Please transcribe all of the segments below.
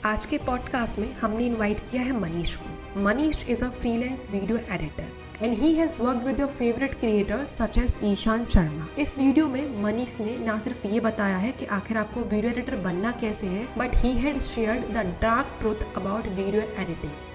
आज के पॉडकास्ट में हमने इनवाइट किया है मनीष को। Manish is a freelance video editor and he has worked with your favourite creators such as Ishaan Sharma. इस वीडियो में मनीष ने ना सिर्फ ये बताया है कि आखिर आपको वीडियो एडिटर बनना कैसे है, but he had shared the dark truth about video editing.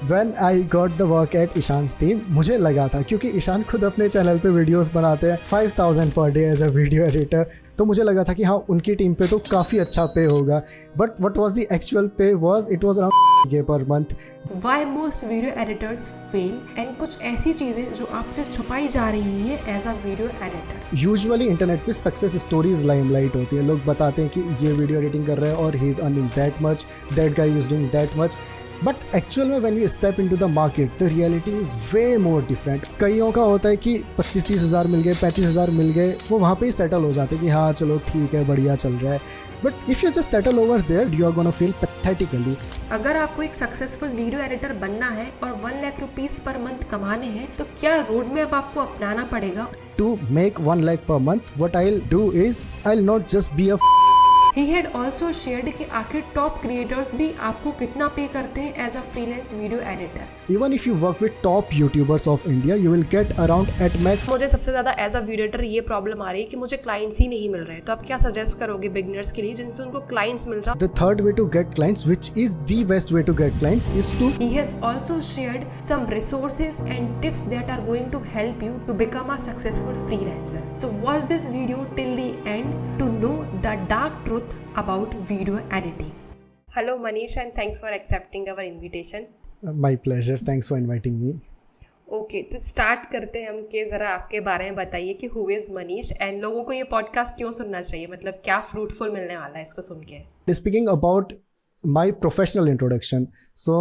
When I got the work at Ishaan's team, मुझे लगा था क्योंकि ईशान खुद अपने चैनल पे वीडियोस बनाते हैं 5000 per day as a video editor, तो मुझे लगा था कि हाँ उनकी टीम पे तो काफ़ी अच्छा पे होगा। But what was the actual pay was it was around K per month. Why most video editors fail and कुछ ऐसी चीज़ें जो आपसे छुपाई जा रही हैं as a video editor. Usually internet पे सक्सेस स्टोरीज लाइमलाइट होती है, लोग बताते हैं कि ये वीडियो एडिटिंग कर रहा है और he is earning that much, that guy is doing that much. But actual में when you step into the market the reality is way more different. कईयों का होता है कि 25-30 हज़ार मिल गए, 35 हज़ार मिल गए, वो वहाँ पे ही सेटल हो जाते हैं कि हाँ चलो ठीक है बढ़िया चल रहा है। But if you just settle over there you are gonna feel pathetically. अगर आपको एक सक्सेसफुल वीडियो एडिटर बनना है और 1 लाख रुपीस पर मंथ कमाने हैं, तो क्या रोड मैप आपको अपनाना पड़ेगा? To make 1 lakh per month, what I'll do is I'll not just be a He had also shared कि आखिर टॉप क्रिएटर्स भी आपको कितना पे करते हैं as a freelance video editor. even if you work with top YouTubers of India, you will get around at max। मुझे सबसे ज़्यादा एज अ वीडियो एडिटर ये प्रॉब्लम आ रही है कि मुझे क्लाइंट्स ही नहीं मिल रहे हैं, तो आप क्या सजेस्ट करोगे बिगिनर्स के लिए जिनसे उनको क्लाइंट्स मिल जाए? The third way to get clients, which is the best way to get clients, is to He has also shared some resources and tips that are going to help you to become a successful freelancer. So watch this video till the end to know the dark truth about video editing. Hello Manish and thanks for accepting our invitation. my pleasure, thanks for inviting me। Okay तो start करते हैं हम कि ज़रा आपके बारे में बताइए कि हु इज़ मनीष एंड लोगों को ये पॉडकास्ट क्यों सुनना चाहिए, मतलब क्या फ्रूटफुल मिलने वाला है इसको सुन के? Speaking about my professional introduction, so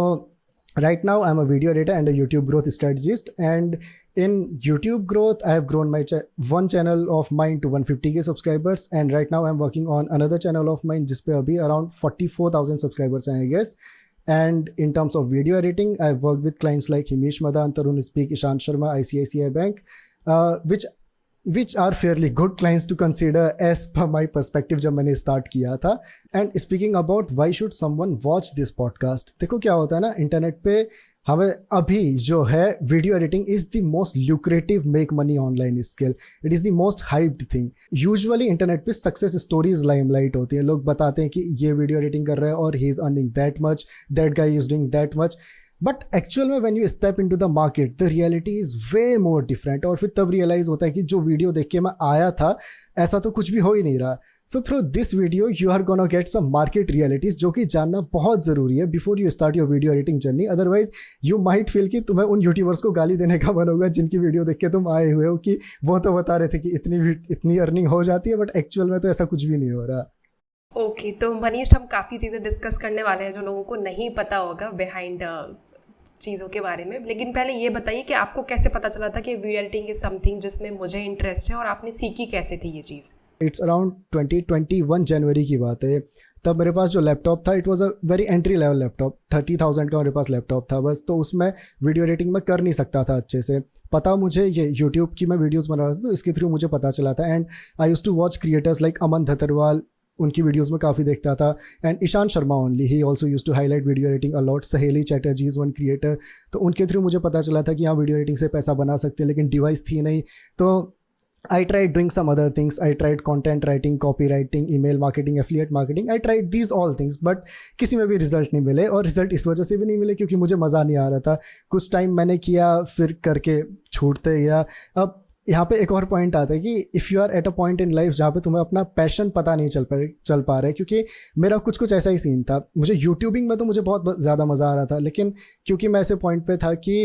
right now I'm a video editor and a YouTube growth strategist, and in YouTube growth I have grown my one channel of mine to 150k subscribers, and right now I'm working on another channel of mine जिस पे अभी around 44,000 subscribers हैं I guess। And in terms of video editing, I've worked with clients like Himish Madan, Tarun Speak, Ishan Sharma, ICICI Bank, which are fairly good clients to consider as per my perspective जब मैंने start किया था। And speaking about why should someone watch this podcast, देखो क्या होता है ना, internet पे हमें अभी जो है video editing is the most lucrative make money online skill, it is the most hyped thing. Usually internet पे सक्सेस स्टोरीज लाइमलाइट होती हैं, लोग बताते हैं कि ये वीडियो एडिटिंग कर रहा है और he is earning that much, that guy is doing that much. But actual में when you step into the market the reality is way more different, और फिर तब रियलाइज़ होता है कि जो वीडियो देख के मैं आया था ऐसा तो कुछ भी हो ही नहीं रहा। So through this video you are gonna get some market realities जो कि जानना बहुत ज़रूरी है before you start your video editing journey. Otherwise you might feel कि तुम्हें उन यूट्यूबर्स को गाली देने का मन होगा जिनकी वीडियो देख के तुम आए हुए हो कि वो तो बता रहे थे कि इतनी अर्निंग हो जाती है, बट एक्चुअल में तो ऐसा कुछ भी नहीं हो रहा। ओके तो मनीष हम काफ़ी चीज़ें डिस्कस करने वाले हैं जो लोगों को नहीं पता होगा बिहाइंड चीज़ों के बारे में, लेकिन पहले ये बताइए कि आपको कैसे पता चला था कि वीडियो एडिटिंग इज समथिंग जिसमें मुझे इंटरेस्ट है और आपने सीखी कैसे थी ये चीज़? इट्स अराउंड 2021 जनवरी की बात है। तब मेरे पास जो लैपटॉप था it was a very entry level laptop, 30,000 का मेरे पास लैपटॉप था बस, तो उसमें वीडियो एडिटिंग में कर नहीं सकता था अच्छे से। पता मुझे ये यूट्यूब की मैं वीडियोस बना रहा था तो इसके थ्रू मुझे पता चला था, and I used to watch creators like Aman Dhatarwal, उनकी वीडियोस में काफ़ी देखता था, and Ishan Sharma only, he also use to highlight video editing a lot, Saheli Chatterjee is one creator, तो उनके थ्रू मुझे पता चला था कि हाँ वीडियो एडिटिंग से पैसा बना सकते हैं, लेकिन डिवाइस थी नहीं। तो I tried doing some other things. I tried content writing, copywriting, email marketing, affiliate marketing. I tried these all things, but किसी में भी रिजल्ट नहीं मिले, और रिजल्ट इस वजह से भी नहीं मिले क्योंकि मुझे मज़ा नहीं आ रहा था। कुछ टाइम मैंने किया फिर करके छूटते गया। अब यहाँ पे एक और पॉइंट आता है कि if you are at a point in life जहाँ पे तुम्हें अपना पैशन पता नहीं चल पा रहा है, क्योंकि मेरा कुछ ऐसा ही सीन था। मुझे यूट्यूबिंग में तो मुझे बहुत ज़्यादा मज़ा आ रहा था, लेकिन क्योंकि मैं ऐसे पॉइंट पे था कि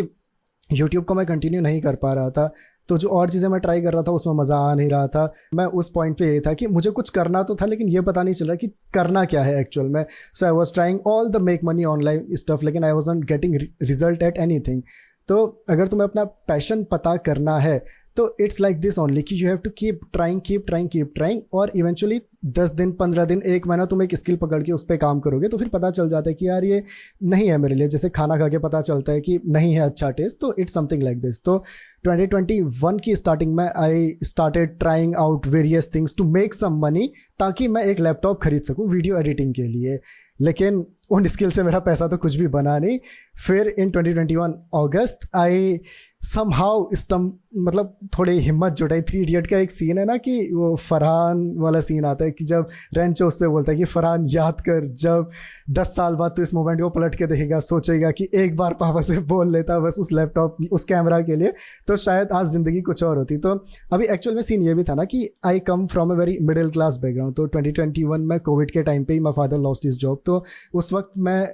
यूट्यूब को मैं कंटिन्यू नहीं कर पा रहा था, तो जो और चीज़ें मैं ट्राई कर रहा था उसमें मज़ा आ नहीं रहा था। मैं उस पॉइंट पे ये था कि मुझे कुछ करना तो था, लेकिन ये पता नहीं चल रहा कि करना क्या है एक्चुअल में। So I was trying all the make money online stuff, लेकिन I was not getting result at anything. तो अगर तुम्हें अपना पैशन पता करना है तो इट्स लाइक दिस ओनली कि you have to keep trying, और इवेंचुअली 10 दिन 15 दिन 1 महीना तुम एक स्किल पकड़ के उस पर काम करोगे तो फिर पता चल जाता है कि यार ये नहीं है मेरे लिए, जैसे खाना खा के पता चलता है कि नहीं है अच्छा टेस्ट, तो इट्स समथिंग लाइक दिस। तो 2021 की स्टार्टिंग में I started trying out various things to make some money, ताकि मैं एक लैपटॉप खरीद सकूँ वीडियो एडिटिंग के लिए। लेकिन उन स्किल से मेरा पैसा तो कुछ भी बना नहीं। फिर इन 2021 अगस्त आई समहाउ स्टम, मतलब थोड़ी हिम्मत जुटाई। 3 इडियट का एक सीन है ना कि वो फरहान वाला सीन आता है कि जब रेंचो उससे बोलता है कि फरहान याद कर, जब 10 साल बाद तो इस मोमेंट को पलट के देखेगा, सोचेगा कि एक बार पापा से बोल लेता बस उस लैपटॉप उस कैमरा के लिए, तो शायद आज ज़िंदगी कुछ और होती। तो अभी एक्चुअल में सीन ये भी था ना कि I come from a very middle class background. तो 2021 में कोविड के टाइम पे ही my father lost his job. तो उस वक्त मैं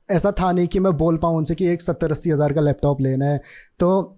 ऐसा था नहीं कि मैं बोल पाऊँ उनसे कि एक 70-80 हज़ार का लैपटॉप लेना है। तो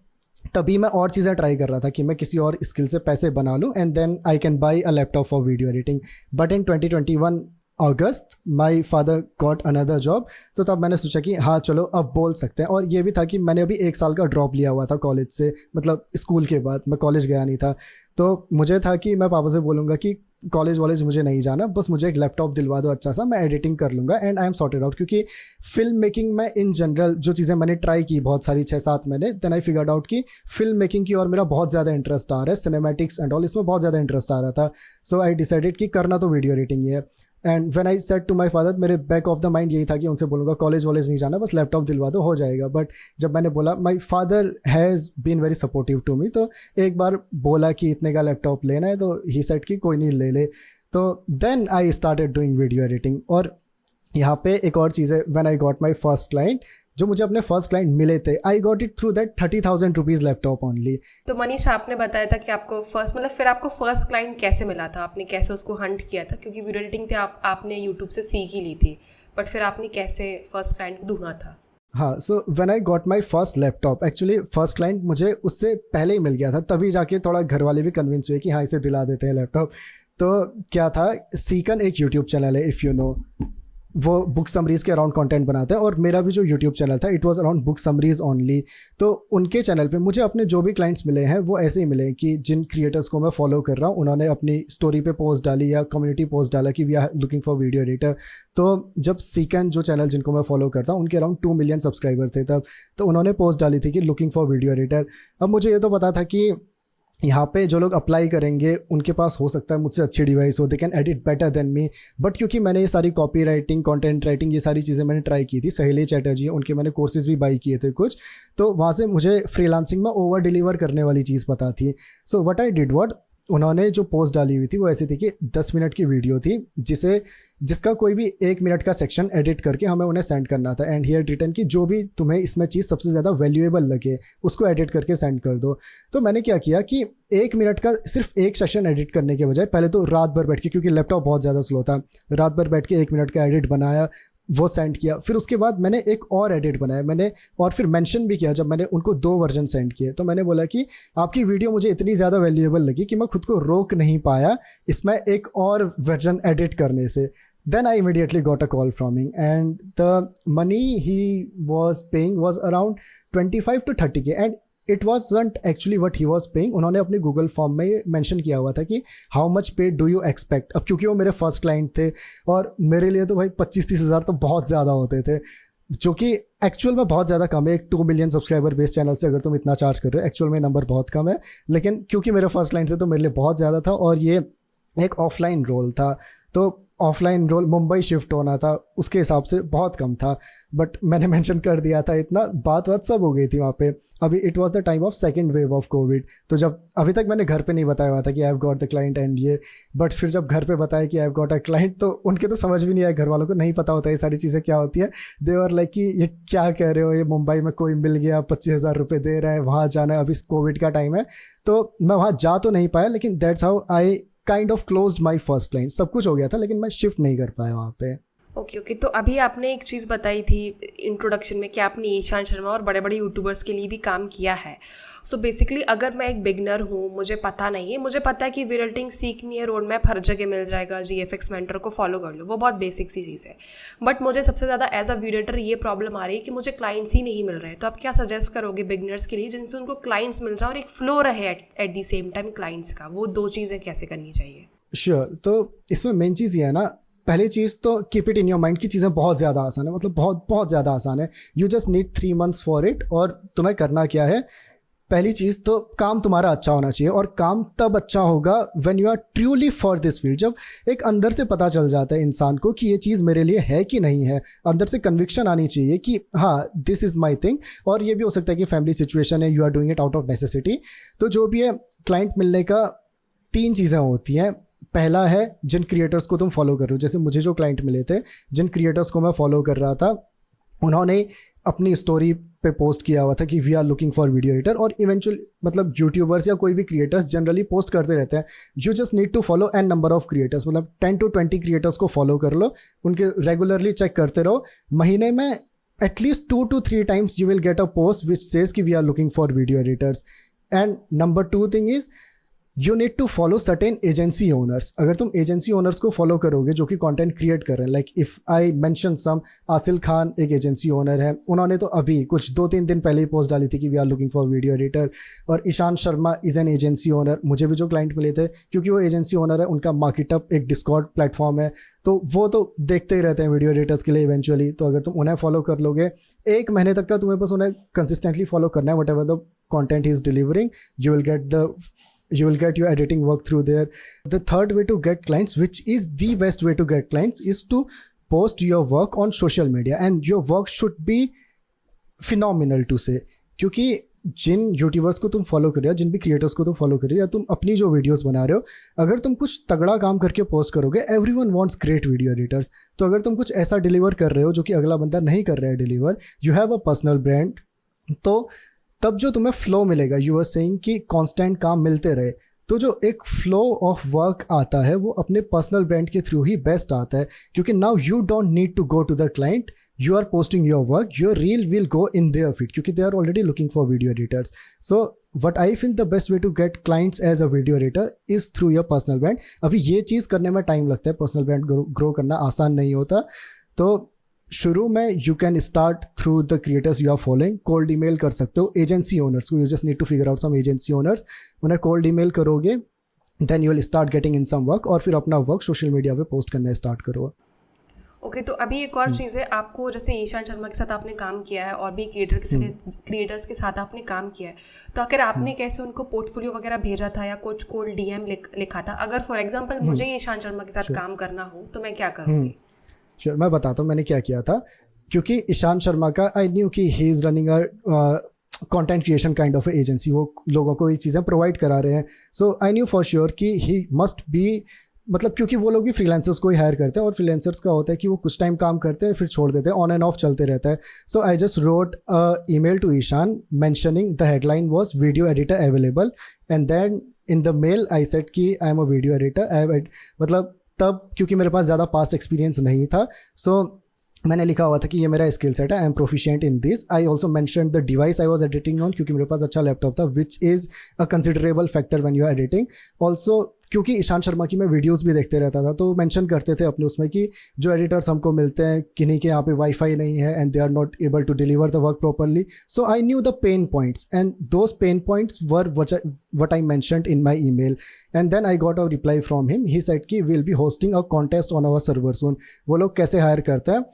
तभी मैं और चीज़ें ट्राई कर रहा था कि मैं किसी और स्किल से पैसे बना लूँ and then I can buy a laptop for video editing. But in 2021 August my father got another job. तो तब मैंने सोचा कि हाँ चलो अब बोल सकते हैं। और ये भी था कि मैंने अभी 1 साल का ड्रॉप लिया हुआ था कॉलेज से, मतलब स्कूल के बाद मैं कॉलेज गया नहीं था। तो मुझे था कि मैं पापा से बोलूँगा कि कॉलेज वॉलेज मुझे नहीं जाना, बस मुझे एक लैपटॉप दिलवा दो अच्छा सा, मैं एडिटिंग कर लूँगा and I am sorted out. क्योंकि फिल्म मेकिंग में इन जनरल जो चीज़ें मैंने ट्राई की बहुत सारी 6-7 महीने, देन आई फिगर्ड आउट कि फिल्म मेकिंग की और मेरा बहुत ज़्यादा इंटरेस्ट आ रहा है, सिनेमैटिक्स एंड ऑल इसमें बहुत ज़्यादा इंटरेस्ट आ रहा था। सो आई डिसाइडेड कि करना तो वीडियो एडिटिंग ही है। And when I said to my father, मेरे बैक ऑफ द माइंड यही था कि उनसे बोलूँगा कॉलेज वॉलेज नहीं जाना, बस लैपटॉप दिलवा दो हो जाएगा। बट जब मैंने बोला, my father has been very supportive to me. तो एक बार बोला कि इतने का लैपटॉप लेना है, तो ही सेड कि कोई नहीं ले ले। तो then I started doing video editing. और यहाँ पे एक और चीज़ है, when I got my first client, जो मुझे अपने फर्स्ट क्लाइंट मिले थे, I got it through that 30,000 rupees laptop only. तो मनीष, आपने बताया था कि आपको फर्स्ट, मतलब फिर आपको फर्स्ट क्लाइंट कैसे मिला था, आपने कैसे उसको हंट किया था? क्योंकि वीडियो एडिटिंग थे आपने यूट्यूब से सीख ही ली थी, बट फिर आपने कैसे फर्स्ट क्लाइंट ढूंढा था? हाँ, so when I got my first laptop, actually first client मुझे उससे पहले ही मिल गया था, तभी जाके थोड़ा घर वाले भी कन्विंस हुए कि हाँ इसे दिला देते हैं लैपटॉप। तो क्या था, सीकन एक यूट्यूब चैनल है, इफ़ यू नो, वो बुक समरीज़ के अराउंड कंटेंट बनाते हैं। और मेरा भी जो यूट्यूब चैनल था, it was around book summaries only. तो उनके चैनल पे मुझे अपने जो भी क्लाइंट्स मिले हैं वो ऐसे ही मिले कि जिन क्रिएटर्स को मैं फॉलो कर रहा हूँ, उन्होंने अपनी स्टोरी पे पोस्ट डाली या कम्युनिटी पोस्ट डाला कि we are looking for video editor. तो जब सीकन जो चैनल जिनको मैं फॉलो करता हूँ, उनके अराउंड 2 मिलियन सब्सक्राइबर थे तब, तो उन्होंने पोस्ट डाली थी कि लुकिंग फॉर वीडियो एडिटर। अब मुझे ये तो पता था कि यहाँ पे जो लोग अप्लाई करेंगे उनके पास हो सकता है मुझसे अच्छी डिवाइस हो, they can edit better than me. But क्योंकि मैंने ये सारी कॉपी राइटिंग, कॉन्टेंट राइटिंग, ये सारी चीज़ें मैंने ट्राई की थी, सहेली चैटर्जी उनके मैंने कोर्सेज भी बाई किए थे कुछ, तो वहाँ से मुझे फ्रीलांसिंग में ओवर डिलीवर करने वाली चीज़ पता थी। So what I did, what उन्होंने जो पोस्ट डाली हुई थी वो ऐसी थी कि 10 मिनट की वीडियो थी जिसका कोई भी 1 मिनट का सेक्शन एडिट करके हमें उन्हें सेंड करना था। एंड हियर रिटर्न की जो भी तुम्हें इसमें चीज़ सबसे ज़्यादा वैल्यूएबल लगे उसको एडिट करके सेंड कर दो। तो मैंने क्या किया कि 1 मिनट का सिर्फ एक सेक्शन एडिट करने के बजाय पहले तो रात भर बैठ के, क्योंकि लैपटॉप बहुत ज़्यादा स्लो था, रात भर बैठ के 1 मिनट का एडिट बनाया, वो सेंड किया। फिर उसके बाद मैंने एक और एडिट बनाया मैंने, और फिर मेंशन भी किया जब मैंने उनको 2 वर्जन सेंड किए। तो मैंने बोला कि आपकी वीडियो मुझे इतनी ज़्यादा वैल्यूएबल लगी कि मैं खुद को रोक नहीं पाया इसमें एक और वर्जन एडिट करने से। Then I immediately got a call from him and the money he was paying was around 25 to 30K and it wasn't actually what he was paying। उन्होंने अपने गूगल फॉर्म में मेंशन किया हुआ था कि how much पे do you expect. अब क्योंकि वो मेरे फर्स्ट क्लाइंट थे और मेरे लिए तो भाई 25-30 हज़ार तो बहुत ज़्यादा होते थे, जो कि एक्चुअल में बहुत ज़्यादा कम है। एक 2 मिलियन सब्सक्राइबर बेस चैनल से अगर तुम इतना चार्ज कर रहे हो, एक्चुअल में नंबर बहुत कम है, लेकिन क्योंकि मेरे फर्स्ट क्लाइंट थे तो मेरे लिए बहुत ज़्यादा था। और ये एक ऑफलाइन रोल था, तो ऑफलाइन रोल मुंबई शिफ्ट होना था, उसके हिसाब से बहुत कम था। बट मैंने मेंशन कर दिया था इतना, बात सब हो गई थी वहाँ पे। अभी it was the time of second wave of Covid, तो जब अभी तक मैंने घर पे नहीं बताया हुआ था कि I have got the client and ये, बट फिर जब घर पे बताया कि I have got a client तो उनके तो समझ भी नहीं आया, घर वालों को नहीं पता होता ये सारी चीज़ें क्या होती है। दे वर लाइक कि ये क्या कह रहे हो, ये मुंबई में कोई मिल गया 25,000 रुपये दे रहा है, वहाँ जाना है, अभी कोविड का टाइम है। तो मैं वहाँ जा तो नहीं पाया, लेकिन that's how I kind of closed my first client. सब कुछ हो गया था लेकिन मैं शिफ्ट नहीं कर पाया वहाँ पे। ओके। तो अभी आपने एक चीज़ बताई थी इंट्रोडक्शन में कि आपने ईशान शर्मा और बड़े बड़े यूट्यूबर्स के लिए भी काम किया है। सो बेसिकली अगर मैं एक बिगनर हूँ, मुझे पता नहीं है, मुझे पता है कि वीडियो एडिटिंग सीखनी है, रोड मैप हर जगह मिल जाएगा, GFX मेंटर को फॉलो कर लो, वो बहुत बेसिक सी चीज़ है। बट मुझे सबसे ज़्यादा एज अ वीडियो एडिटर ये प्रॉब्लम आ रही है कि मुझे क्लाइंट्स ही नहीं मिल रहे हैं। तो आप क्या सजेस्ट करोगे बिगनर्स के लिए जिनसे उनको क्लाइंट्स मिल जाए और एक फ्लो रहे at the same time clients का? वो 2 चीज़ें कैसे करनी चाहिए? श्योर। तो इसमें मेन चीज़ ये है ना, पहली चीज़ तो keep it in your mind की चीज़ें बहुत ज़्यादा आसान है, मतलब बहुत बहुत ज़्यादा आसान है। You just need 3 months for it. और तुम्हें करना क्या है, पहली चीज़ तो काम तुम्हारा अच्छा होना चाहिए, और काम तब अच्छा होगा when you are truly for this field. जब एक अंदर से पता चल जाता है इंसान को कि ये चीज़ मेरे लिए है कि नहीं है, अंदर से कन्विक्शन आनी चाहिए कि हाँ दिस इज़ माई थिंग। और ये भी हो सकता है कि फैमिली सिचुएशन है, you are doing it out of necessity. तो जो भी है, क्लाइंट मिलने का 3 चीज़ें होती हैं। पहला है जिन क्रिएटर्स को तुम फॉलो कर रहे हो। जैसे मुझे जो क्लाइंट मिले थे, जिन क्रिएटर्स को मैं फॉलो कर रहा था, उन्होंने अपनी स्टोरी पे पोस्ट किया हुआ था कि we are looking for video editor. और इवेंचुअली मतलब यूट्यूबर्स या कोई भी क्रिएटर्स जनरली पोस्ट करते रहते हैं, you just need to follow an number of creators, मतलब 10 to 20 क्रिएटर्स को फॉलो कर लो, उनके रेगुलरली चेक करते रहो। महीने में at least 2 to 3 times you will get a post which says कि we are looking for video editors. And number 2 thing is you need to follow certain agency owners. अगर तुम एजेंसी ओनर्स को follow करोगे जो कि कंटेंट क्रिएट कर रहे हैं, like if I mention some, Asil Khan एक एजेंसी ओनर है, उन्होंने तो अभी कुछ 2-3 दिन पहले ही पोस्ट डाली थी कि we are looking for video editor. और Ishan Sharma is an agency owner. मुझे भी जो क्लाइंट मिले थे, क्योंकि वो एजेंसी ओनर है, उनका मार्केटअप एक डिस्कॉर्ड प्लेटफॉर्म है, तो वो तो देखते ही रहते हैं वीडियो एडिटर्स के लिए इवेंचुअली। तो अगर तुम उन्हें फॉलो कर लोगे, 1 महीने तक का तुम्हें बस उन्हें कंसिस्टेंटली फॉलो करना है। What ever the content is delivering, you will get your editing work through there. The third way to get clients, which is the best way to get clients, is to post your work on social media, and your work should be phenomenal to say. क्योंकि जिन YouTubers को तुम follow कर रहे हो, जिन भी creators को तुम follow कर रहे हो, या तुम अपनी जो वीडियोस बना रहे हो, अगर तुम कुछ तगड़ा काम करके पोस्ट करोगे, everyone wants great video editors. तो अगर तुम कुछ ऐसा डिलीवर कर रहे हो जो कि अगला बंदा नहीं कर रहा है deliver, you have a personal brand, तो तब जो तुम्हें फ्लो मिलेगा, यू आर सेइंग कि कांस्टेंट काम मिलते रहे, तो जो एक फ्लो ऑफ वर्क आता है वो अपने पर्सनल ब्रांड के थ्रू ही बेस्ट आता है। क्योंकि now you don't need to go to the client, you are posting your work, your reel will go in their feed क्योंकि they are already looking for video editors. So what I feel the best way to get clients as a video editor is through your personal brand. अभी ये चीज़ करने में time लगता है, personal brand grow करना आसान नहीं होता। तो शुरू में you can start through the creators you are following. Cold email कर सकते हो एजेंसी ओनर्स को, you just need to figure out some agency owners, उन्हें कोल्ड ईमेल करोगे, then you will start getting in some work, और फिर अपना work social media पे पोस्ट करना स्टार्ट करो। ओके तो अभी एक और चीज़ है, आपको जैसे ईशान शर्मा के साथ आपने काम किया है और भी क्रिएटर्स के साथ आपने काम किया है, तो अगर आपने कैसे उनको पोर्टफोलियो वगैरह भेजा था या कुछ कोल्ड डीएम लिखा था? अगर फॉर एग्जांपल मुझे ईशान शर्मा के साथ काम करना हो तो मैं क्या करूँगी? श्योर, मैं बताता हूँ मैंने क्या किया था। क्योंकि ईशान शर्मा का आई न्यू कि he is running a content creation kind of agency, वो लोगों को ये चीज़ें प्रोवाइड करा रहे हैं। सो आई न्यू फॉर श्योर कि ही मस्ट बी, मतलब क्योंकि वो लोग भी फ्रीलांसर्स को ही हायर करते हैं, और फ्रीलांसर्स का होता है कि वो कुछ टाइम काम करते हैं फिर छोड़ देते हैं, ऑन एंड ऑफ चलते रहता है। So I just wrote a email to Ishan mentioning the headline was video editor available, and then in the mail I said कि I am a video editor. मतलब तब क्योंकि मेरे पास ज़्यादा पास्ट एक्सपीरियंस नहीं था, सो मैंने लिखा हुआ था कि ये मेरा स्किल सेट है, I am proficient in this. I also mention the device I was editing on, क्योंकि मेरे पास अच्छा लैपटॉप था, which is a considerable factor when you are editing. Also क्योंकि ईशान शर्मा की मैं वीडियोस भी देखते रहता था, तो मेंशन करते थे अपने उसमें कि जो एडिटर्स हमको मिलते हैं किन्हीं के यहाँ पे वाईफाई नहीं है and they are not able to deliver the work properly. So I knew the pain points and those pain points were what I mentioned in my email, and then I got a reply from him. He said कि will be hosting a contest on our server soon. वो लोग कैसे higher करते हैं,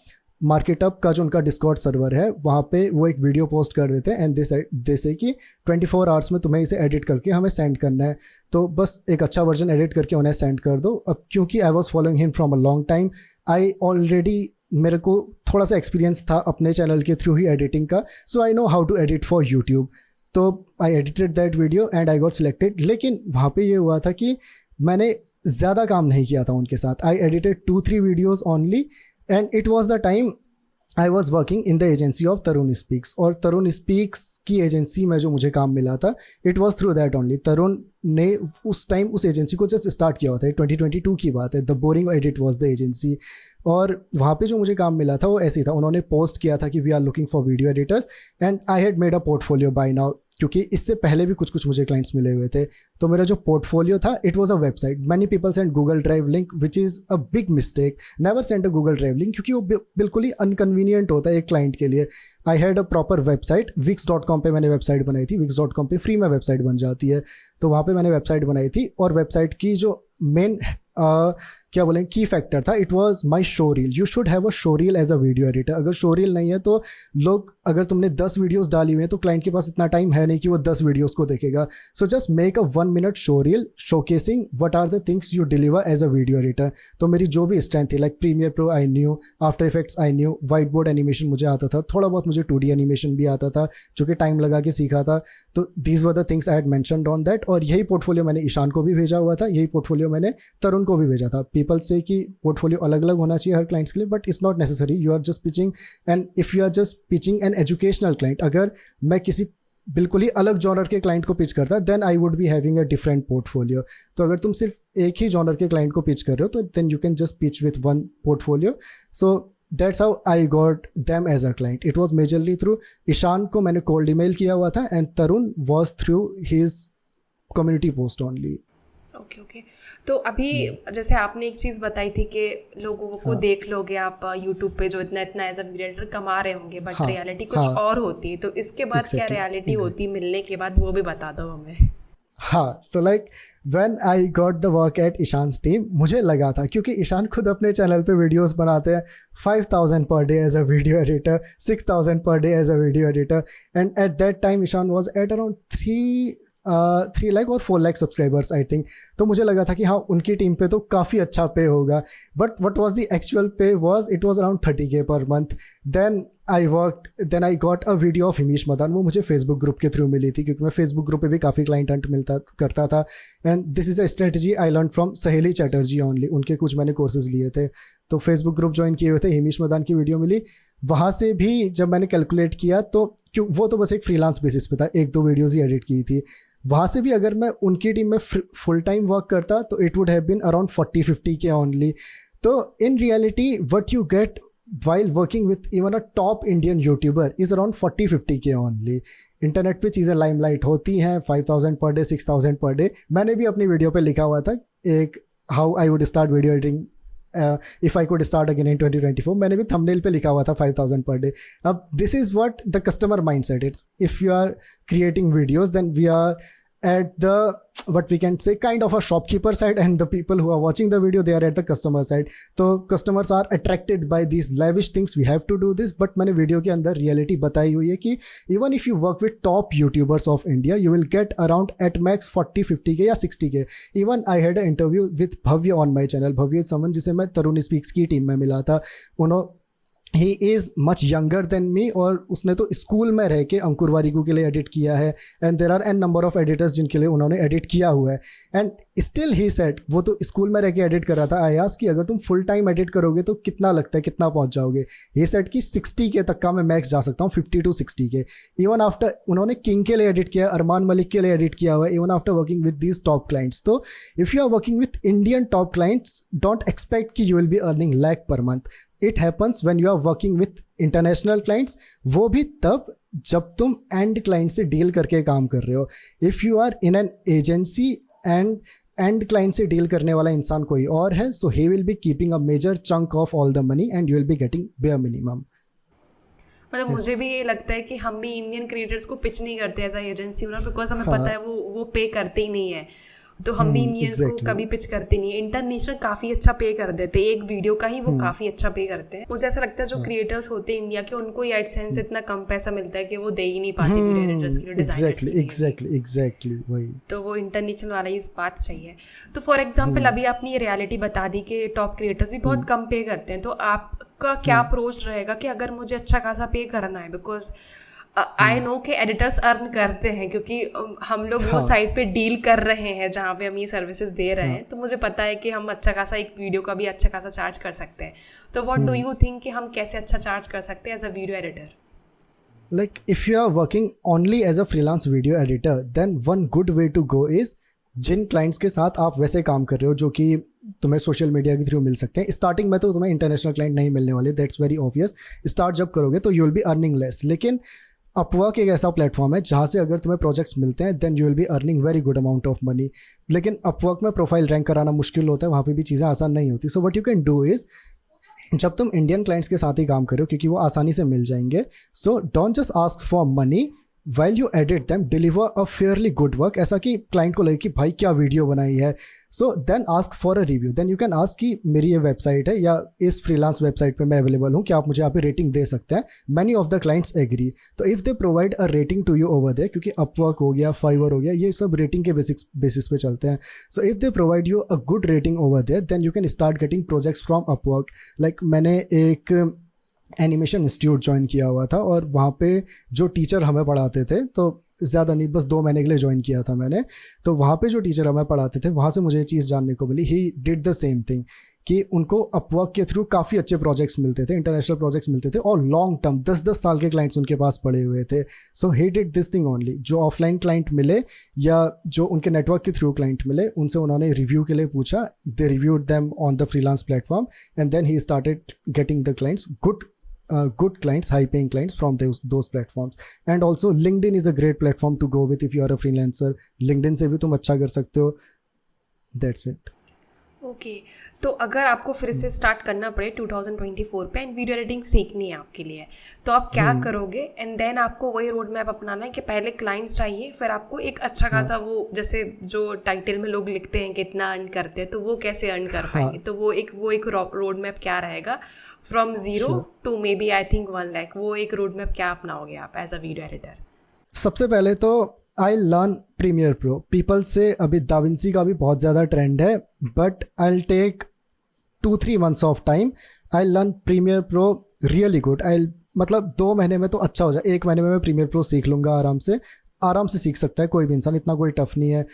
मार्केटअप का जो उनका Discord server है वहाँ पे वो एक वीडियो पोस्ट कर देते हैं, एंड दे से कि 24 आवर्स में तुम्हें इसे एडिट करके हमें सेंड करना है, तो बस एक अच्छा वर्जन एडिट करके उन्हें सेंड कर दो। अब क्योंकि I was following him from a long time, I already, मेरे को थोड़ा सा एक्सपीरियंस था अपने चैनल के थ्रू ही एडिटिंग का, so I know how to edit for YouTube. तो I edited that video and I got selected. लेकिन वहाँ पे ये हुआ था कि मैंने ज़्यादा काम नहीं किया था उनके साथ। I edited 2-3 videos only, and it was the time I was working in the agency of Tarun Speaks, और तरुण स्पीक्स की एजेंसी में जो मुझे काम मिला था, it was through that only। तरुण ने उस टाइम उस एजेंसी को जस्ट स्टार्ट किया हुआ था, 2022 की बात है। The boring edit was the agency, और वहाँ पे जो मुझे काम मिला था वो ऐसे ही था। उन्होंने पोस्ट किया था कि we are looking for video editors, and I had made a portfolio by now, क्योंकि इससे पहले भी कुछ मुझे क्लाइंट्स मिले हुए थे। तो मेरा जो पोर्टफोलियो था, it was a website. Many people send Google drive link which is a big mistake. Never send a Google drive link, क्योंकि वो बिल्कुल ही अनकन्वीनियंट होता है एक क्लाइंट के लिए। I had a proper website, wix.com पे मैंने वेबसाइट बनाई थी। wix.com पे फ्री में वेबसाइट बन जाती है, तो वहाँ पे मैंने वेबसाइट बनाई थी, और वेबसाइट की जो मेन क्या बोलें की फैक्टर था, it was my show reel. You should have a show reel as a video editor. अगर शो रील नहीं है तो लोग, अगर तुमने 10 वीडियोस डाली हुई हैं तो क्लाइंट के पास इतना टाइम है नहीं कि वो 10 वीडियोस को देखेगा. So just make a 1 minute show reel showcasing what are the things you deliver as a video editor. तो मेरी जो भी स्ट्रेंथ थी, like Premiere Pro I knew, After Effects I knew, white board animation मुझे आता था, थोड़ा बहुत मुझे 2D एनिमेशन भी आता था जो कि टाइम लगा के सीखा था. तो these were the things I had mentioned on that. और यही पोर्टफोलियो मैंने ईशान को भी भेजा हुआ था, यही पोर्टफोलियो मैंने तरुण को भी भेजा था. पीपल से कि पोर्टफोलियो अलग अलग होना चाहिए हर क्लाइंट्स के लिए, but it's not necessary. You are just pitching, and if you are just pitching an educational client, अगर मैं किसी बिल्कुल ही अलग जॉनर के क्लाइंट को पिच करता, then I would be having a different portfolio. तो अगर तुम सिर्फ एक ही जॉनर के क्लाइंट को पिच कर रहे हो तो then you can just pitch with one portfolio. So that's how I got them as a client. It was majorly through Ishan को मैंने कोल्ड ईमेल किया हुआ था, and Tarun was through his community post only. Okay okay. तो अभी जैसे आपने एक चीज़ बताई थी कि लोगों को देख लोगे आप यूट्यूब पे जो इतना इतना एज अ क्रिएटर कमा रहे होंगे, बट रियलिटी कुछ और होती है. तो इसके बाद क्या रियलिटी होती मिलने के बाद, वो भी बता दो हमें. हाँ, तो like when I got the work at Ishan's team, मुझे लगा था, क्योंकि ईशान खुद अपने चैनल पे वीडियोस बनाते हैं 5000 per day as a video editor, 6000 per day as a video editor, and at that time Ishan was at around 3 lakh और 4 लाख सब्सक्राइबर्स आई थिंक. तो मुझे लगा था कि हाँ, उनकी टीम पे तो काफ़ी अच्छा पे होगा, but what was the actual pay was, it was around 30K per month. Then I got a video of Himesh Madan. वो मुझे फेसबुक ग्रुप के थ्रू मिली थी, क्योंकि मैं फेसबुक ग्रुप पे भी काफ़ी क्लाइंट हंट करता था. And this is a strategy I learn from सहेली चैटर्जी ओनली. उनके कुछ मैंने कोर्सेज लिए थे, तो फेसबुक ग्रुप ज्वाइन किए हुए थे, हिमेश मदान की वीडियो मिली. वहाँ से भी जब मैंने कैलकुलेट किया तो क्यों, वो तो बस एक फ्रीलांस बेसिस पे था, 1-2 वीडियोज़ ही एडिट की थी. वहाँ से भी अगर मैं उनकी टीम में फुल टाइम वर्क करता तो it would have been around 40-50K only. तो in reality what you get while working with even a top Indian YouTuber is around 40-50K only. Internet पे चीज़ें लाइमलाइट होती हैं 5000 पर डे, 6000 पर डे. मैंने भी अपनी वीडियो पे लिखा हुआ था एक how I would start video editing if I could start again in 2024. मैंने भी थंबनेल पे लिखा हुआ था 5000 पर डे. अब this is what the customer mind set. It's if you are creating videos then we are at the what we can say kind of a shopkeeper side, and the people who are watching the video, they are at the customer side. So customers are attracted by these lavish things, we have to do this. But मैंने video के अंदर reality बताई हुई है कि even if you work with top YouTubers of India, you will get around at max 40-50K या 60K. Even I had an interview with Bhavya on my channel. Bhavya is someone जिसे मैं तरुण speaks की team में मिला था. He is much younger than me, और उसने तो स्कूल में रह के अंकुर वारिकू के लिए एडिट किया है, and there are an number of editors जिनके लिए उन्होंने एडिट किया हुआ है. एंड स्टिल ही सेड, वो तो स्कूल में रह के एडिट कर रहा था. आई आस्क्ड कि अगर तुम फुल टाइम एडिट करोगे तो कितना लगता है, कितना पहुंच जाओगे. ही सेड कि 60K तक का मैं मैक्स जा सकता हूँ, 50-60K. इवन आफ्टर उन्होंने किंग के लिए एडिट किया, अरमान मलिक के लिए एडिट किया हुआ है, even after working with these top clients. So if you are working with Indian top clients, don't expect कि you will be earning lakh per month. It happens when you are working with international clients, वो भी तब जब तुम and client से deal करके काम कर रहे हो. If you are in an agency and and client से डील करने वाला इंसान कोई और है, so he will be keeping a major chunk of all the money and you will be getting bare minimum. मतलब मुझे भी ये लगता है कि हम भी इंडियन क्रिएटर्स को पिच नहीं करते as a agency owner, because हमें पता है वो पे करते ही नहीं है. तो हम भी इंडियंस को कभी पिच करते नहीं है. इंटरनेशनल काफ़ी अच्छा पे कर देते हैं, एक वीडियो का ही वो काफ़ी अच्छा पे करते हैं. मुझे ऐसा लगता है जो क्रिएटर्स होते हैं इंडिया के, उनको ही एडसेंस से इतना कम पैसा मिलता है कि वो दे ही नहीं पाते क्रिएटर्स के लिए, डिजाइनर्स के लिए. एग्जैक्टली वही. तो वो इंटरनेशनल वाला ही बात सही है. तो फॉर एग्जाम्पल अभी आपने ये रियलिटी बता दी कि टॉप क्रिएटर्स भी बहुत कम पे करते हैं. तो आपका क्या अप्रोच रहेगा कि अगर मुझे अच्छा खासा पे करना है, बिकॉज आई नो कि एडिटर्स अर्न करते हैं, क्योंकि हम लोग वो साइट पे डील कर रहे हैं जहाँ पे हम ये सर्विसेज दे रहे हैं. तो मुझे पता है कि हम अच्छा खासा एक वीडियो का भी अच्छा खासा चार्ज कर सकते हैं. तो व्हाट डू यू थिंक कि हम कैसे अच्छा चार्ज कर सकते हैं as a video editor? Like if you are working only as a freelance video editor, then one good way to go is जिन क्लाइंट्स के साथ आप वैसे काम कर रहे हो जो कि तुम्हें सोशल मीडिया के थ्रू मिल सकते हैं. स्टार्टिंग में तो तुम्हें इंटरनेशनल क्लाइंट नहीं मिलने वाले, दैट्स वेरी ऑब्वियस. स्टार्ट जब करोगे तो you will be earning less. लेकिन अपवर्क एक ऐसा प्लेटफॉर्म है जहाँ से अगर तुम्हें प्रोजेक्ट्स मिलते हैं then you will be earning very good amount of money. लेकिन अपवर्क में प्रोफाइल रैंक कराना मुश्किल होता है, वहाँ पे भी चीज़ें आसान नहीं होती. So what you can do is, जब तुम इंडियन क्लाइंट्स के साथ ही काम करो क्योंकि वो आसानी से मिल जाएंगे, so don't just ask for money, while you edit them, deliver a fairly good work, ऐसा कि क्लाइंट को लगे कि भाई क्या वीडियो बनाई है. So then ask for a review. Then you can ask कि मेरी ये वेबसाइट है या इस फ्रीलांस वेबसाइट पे मैं अवेलेबल हूँ, क्या आप मुझे यहाँ पे रेटिंग दे सकते हैं. Many of the clients agree. तो if they provide a rating to you over there, क्योंकि अपवर्क हो गया, फाइवर हो गया, ये सब रेटिंग के बेसिस पे चलते हैं. So if they provide you a good rating over there, then you can start getting projects from Upwork. Like मैंने एक एनिमेशन इंस्टीट्यूट ज्वाइन किया हुआ था और वहाँ पे जो टीचर हमें पढ़ाते थे, तो ज़्यादा नहीं, बस 2 महीने के लिए ज्वाइन किया था मैंने. तो वहाँ पे जो टीचर हमें पढ़ाते थे, वहाँ से मुझे ये चीज़ जानने को मिली, he did the same thing, कि उनको अपवर्क के थ्रू काफ़ी अच्छे प्रोजेक्ट्स मिलते थे, इंटरनेशनल प्रोजेक्ट्स मिलते थे और लॉन्ग टर्म 10-10 साल के क्लाइंट्स उनके पास पड़े हुए थे. So he did this thing only. जो ऑफलाइन क्लाइंट मिले या जो उनके नेटवर्क के थ्रू क्लाइंट मिले, उनसे उन्होंने रिव्यू के लिए पूछा. They reviewed them on the freelance platform and then he started getting the clients, good clients, high paying clients from those platforms. And also LinkedIn is a great platform to go with if you are a freelancer. LinkedIn से भी तुम अच्छा कर सकते हो. That's it. Okay तो अगर आपको फिर से स्टार्ट करना पड़े 2024 पे एंड वीडियो एडिटिंग सीखनी है आपके लिए, तो आप क्या करोगे? एंड देन आपको वही रोड मैप अपनाना है कि पहले क्लाइंट्स चाहिए, फिर आपको एक अच्छा खासा वो, जैसे जो टाइटल में लोग लिखते हैं कितना अर्न करते हैं, तो वो कैसे अर्न कर पाएंगे. तो वो एक रोड मैप क्या रहेगा from 0 to maybe I think 1 lakh, वो एक रोड मैप क्या अपनाओगे आप एज अ वीडियो एडिटर? सबसे पहले तो I learn Premiere Pro. People से अभी दाविंसी का भी बहुत ज़्यादा ट्रेंड है, but I take 2-3 months of time. I learn Premiere Pro really good. मतलब 2 महीने में तो अच्छा हो जाए, 1 महीने में मैं प्रीमियर प्रो सीख लूँगा आराम से सीख सकता है कोई भी इंसान, इतना कोई टफ नहीं है.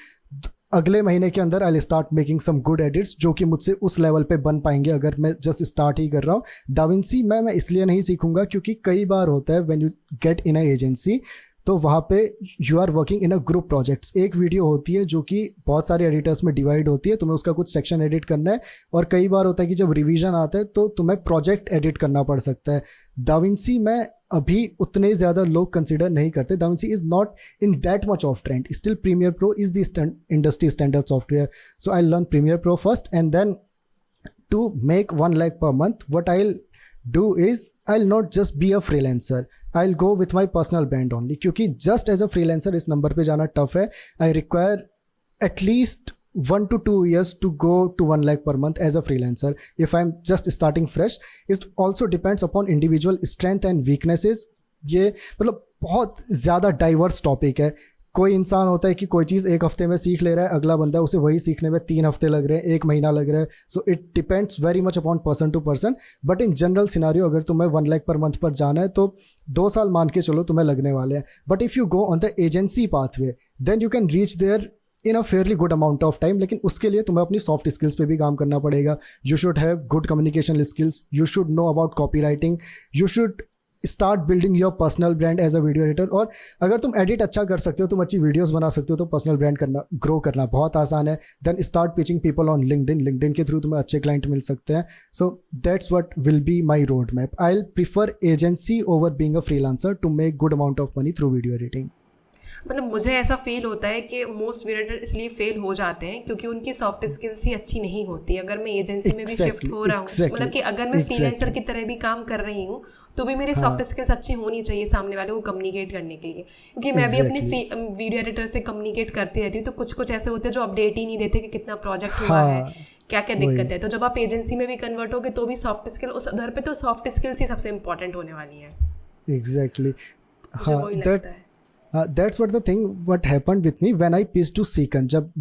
अगले महीने के अंदर I start making some good edits जो कि मुझसे उस लेवल पे बन पाएंगे अगर मैं जस्ट स्टार्ट ही कर रहा हूँ. दाविंसी मैं इसलिए नहीं सीखूंगा क्योंकि कई बार होता है when you get in a agency, तो वहाँ पे you are working in a group projects. एक वीडियो होती है जो कि बहुत सारे एडिटर्स में डिवाइड होती है, तुम्हें उसका कुछ सेक्शन एडिट करना है, और कई बार होता है कि जब रिवीजन आता है तो तुम्हें प्रोजेक्ट एडिट करना पड़ सकता है. दाविंसी में अभी उतने ज़्यादा लोग कंसिडर नहीं करते. DaVinci is not in that much of trend. Still Premiere Pro is the industry standard software. So I learn Premiere Pro first and then to make 1 lakh per month, what I'll do is I'll not just be a freelancer. I'll go with my personal brand only, क्योंकि just as a freelancer इस number पे जाना tough है. I require at least 1 to 2 years to go to 1 lakh per month as a freelancer if I'm just starting fresh. It also depends upon individual strength and weaknesses. ये मतलब बहुत ज़्यादा diverse topic है. कोई इंसान होता है कि कोई चीज़ 1 हफ्ते में सीख ले रहा है, अगला बंदा उसे वही सीखने में 3 हफ्ते लग रहे हैं, 1 महीना लग रहा है. So it depends very much upon person to person. But in general scenario अगर तुम्हें 1 lakh पर मंथ पर जाना है तो 2 साल मान के चलो तुम्हें लगने वाले हैं. But if you go on the agency pathway then you can reach there in a fairly good amount of time. लेकिन उसके लिए तुम्हें अपनी सॉफ्ट स्किल्स पे भी काम करना पड़ेगा. You should have good communication skills, you should know about copy writing, you should start building your personal brand as a video editor. और अगर तुम एडिट अच्छा कर सकते हो, तुम अच्छी वीडियोस बना सकते हो, तो पर्सनल ब्रांड ग्रो करना बहुत आसान है. Then start pitching people on LinkedIn के थ्रू तुम्हें अच्छे क्लाइंट मिल सकते हैं. So that's what will be my road map. I will prefer agency over being a freelancer to make good amount of money through video editing. मतलब मुझे ऐसा feel होता है कि मोस्ट वीडियो एडिटर इसलिए फेल हो जाते हैं क्योंकि उनकी सॉफ्ट स्किल्स ही अच्छी नहीं होती. अगर मैं एजेंसी में भी शिफ्ट हो रहा हूँ, मतलब कि अगर मैं फ्रीलांसर की तरह भी काम कर रही हूँ, तो भी मेरी सॉफ्ट स्किल्स अच्छी होनी चाहिए सामने वाले को कम्युनिकेट करने के लिए. क्योंकि मैं भी अपनी वीडियो एडिटर से कम्युनिकेट करती रहती हूँ, तो कुछ ऐसे होते हैं जो अपडेट ही नहीं देते कि कितना प्रोजेक्ट हुआ है, क्या क्या दिक्कत है. तो जब आप एजेंसी में भी कन्वर्ट होगे तो भी सॉफ्ट स्किल उस उधर पे, तो सॉफ्ट स्किल्स ही सबसे इंपॉर्टेंट होने वाली है. एग्जैक्टली. हाँ, that's what the thing what happened with me when I pitch to सीकन. जब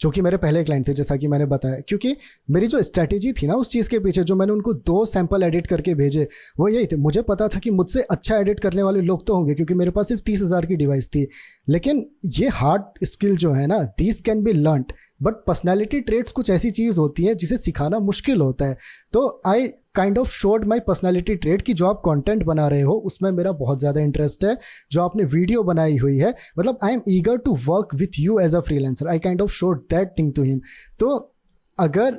जो कि मेरे पहले क्लाइंट थे, जैसा कि मैंने बताया, क्योंकि मेरी जो स्ट्रैटेजी थी ना उस चीज़ के पीछे, जो मैंने उनको 2 सैंपल एडिट करके भेजे, वो यही थे. मुझे पता था कि मुझसे अच्छा एडिट करने वाले लोग तो होंगे क्योंकि मेरे पास सिर्फ 30,000 की डिवाइस थी. लेकिन ये हार्ड स्किल जो है ना, these can be learned. But personality traits कुछ ऐसी चीज़ होती है जिसे सिखाना मुश्किल होता है. तो आई kind of showed my personality trait कि जो आप कंटेंट बना रहे हो उसमें मेरा बहुत ज़्यादा इंटरेस्ट है, जो आपने वीडियो बनाई हुई है, मतलब I am eager to work with you as a freelancer. I kind of showed that thing to him. तो अगर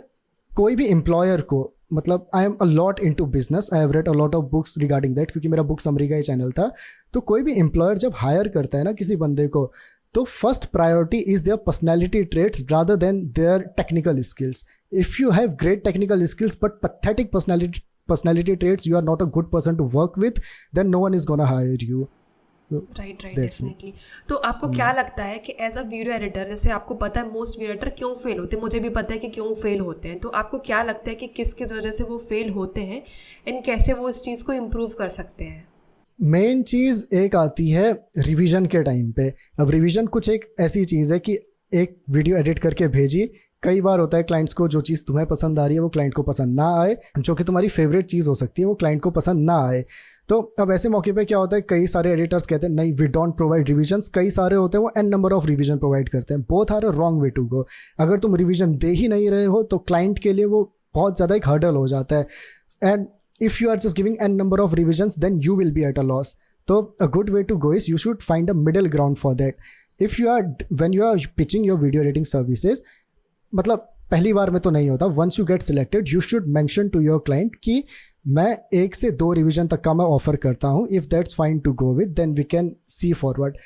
कोई भी एम्प्लॉयर को, मतलब I am a lot in to business, I have read a lot of books regarding that, क्योंकि मेरा book summary का ही channel था. तो कोई भी एम्प्लॉयर जब हायर करता है ना किसी बंदे को, तो first priority is their personality traits rather than their technical skills. If you have great technical skills but pathetic personality traits, you are not a good person to work with, then no one is gonna hire you. Right, definitely. तो आपको क्या लगता है कि as a video editor, जैसे आपको पता है मोस्ट वीडियो एडिटर क्यों फेल होते हैं, मुझे भी पता है कि क्यों फेल होते हैं, तो आपको क्या लगता है कि किस किस वजह से वो फेल होते हैं एंड कैसे वो इस चीज़ को इम्प्रूव कर सकते हैं? मेन चीज़ एक आती है रिवीजन के टाइम पे। अब रिवीजन कुछ एक ऐसी चीज़ है कि एक वीडियो एडिट करके भेजी, कई बार होता है क्लाइंट्स को जो चीज़ तुम्हें पसंद आ रही है वो क्लाइंट को पसंद ना आए, जो कि तुम्हारी फेवरेट चीज़ हो सकती है वो क्लाइंट को पसंद ना आए। तो अब ऐसे मौके पे क्या होता है, कई सारे एडिटर्स कहते हैं नहीं वी डोंट प्रोवाइड रिविजन्स, कई सारे होते हैं वो an number of revision provide करते हैं। Both are a wrong way to go. अगर तुम रिवीजन दे ही नहीं रहे हो तो क्लाइंट के लिए वो बहुत ज़्यादा एक हर्डल हो जाता है, and if you are just giving an number of revisions then you will be at a loss. तो a good way to go is you should find a middle ground for that. If you are, when you are pitching your video editing services, मतलब पहली बार में तो नहीं होता, once you get selected you should mention to your client कि मैं 1 से 2 revision तक का मैं ऑफर करता हूँ, if that's fine to go with then we can see forward.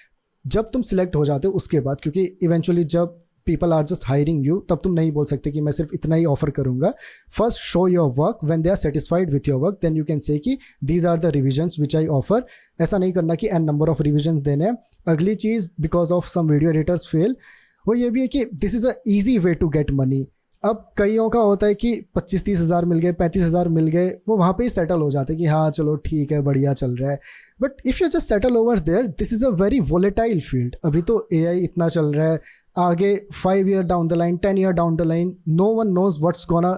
जब तुम सिलेक्ट हो जाते हो उसके बाद, क्योंकि इवेंचुअली जब people are just hiring you तब तुम नहीं बोल सकते कि मैं सिर्फ इतना ही ऑफर करूंगा। First show your work, when they are satisfied with your work then you can say कि these are the revisions which I offer. ऐसा नहीं करना कि एन नंबर ऑफ रिविजन देने हैं। अगली चीज़ because of some video editors fail, वो ये भी है कि this is a easy way to get money. अब कईयों का होता है कि 25-30 हज़ार मिल गए, 35 हज़ार मिल गए, वो वहाँ पे ही सेटल हो जाते हैं कि हाँ चलो ठीक है बढ़िया चल रहा है। But if you just settle over there, this is a very volatile field. अभी तो AI इतना चल रहा है, आगे 5 year down the line, 10 year down the line, no one knows what's gonna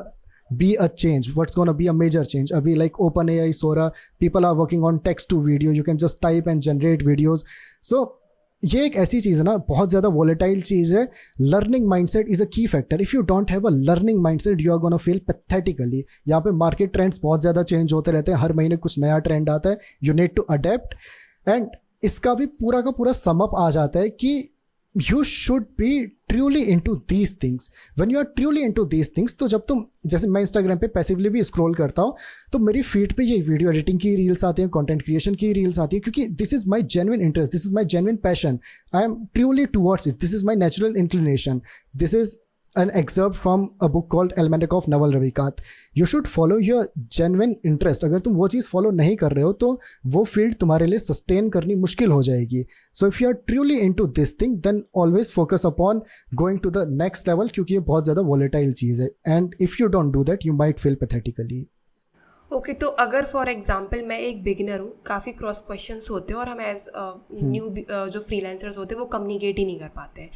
be a change, what's gonna be a major change. अभी like OpenAI, Sora, people are working on text to video, you can just type and generate videos. So ये एक ऐसी चीज़ है ना, बहुत ज़्यादा volatile चीज़ है। Learning mindset is a key factor. If you don't have a learning mindset you are gonna feel pathetically. यहाँ पे मार्केट ट्रेंड्स बहुत ज़्यादा चेंज होते रहते हैं, हर महीने कुछ नया ट्रेंड आता है, you need to adapt. And इसका भी पूरा का पूरा समअप आ जाता है कि you should be truly into these things. When you are truly into these things, तो जब तुम, जैसे मैं इंस्टाग्राम पे पैसिवली भी स्क्रॉल करता हूँ तो मेरी फीड पे ये वीडियो एडिटिंग की रील्स आती हैं, कंटेंट क्रिएशन की रील्स आती है, क्योंकि this is my genuine interest, this is my genuine passion, I am truly towards it, this is my natural inclination, this is an excerpt from a book called Almanac of Naval Ravikant. You should follow your genuine interest. अगर तुम वो चीज़ follow नहीं कर रहे हो तो वो field तुम्हारे लिए सस्टेन करनी मुश्किल हो जाएगी। So if you are truly into this thing then always focus upon going to the next level, क्योंकि ये बहुत ज़्यादा वॉलेटाइल चीज़ है, and if you don't do that you might feel pathetically. Okay, तो अगर फॉर एग्जांपल मैं एक बिगिनर हूँ, काफ़ी क्रॉस क्वेश्चंस होते हैं और हम एज न्यू जो फ्रीलांसर्स होते हैं वो कम्युनिकेट ही नहीं कर पाते हैं,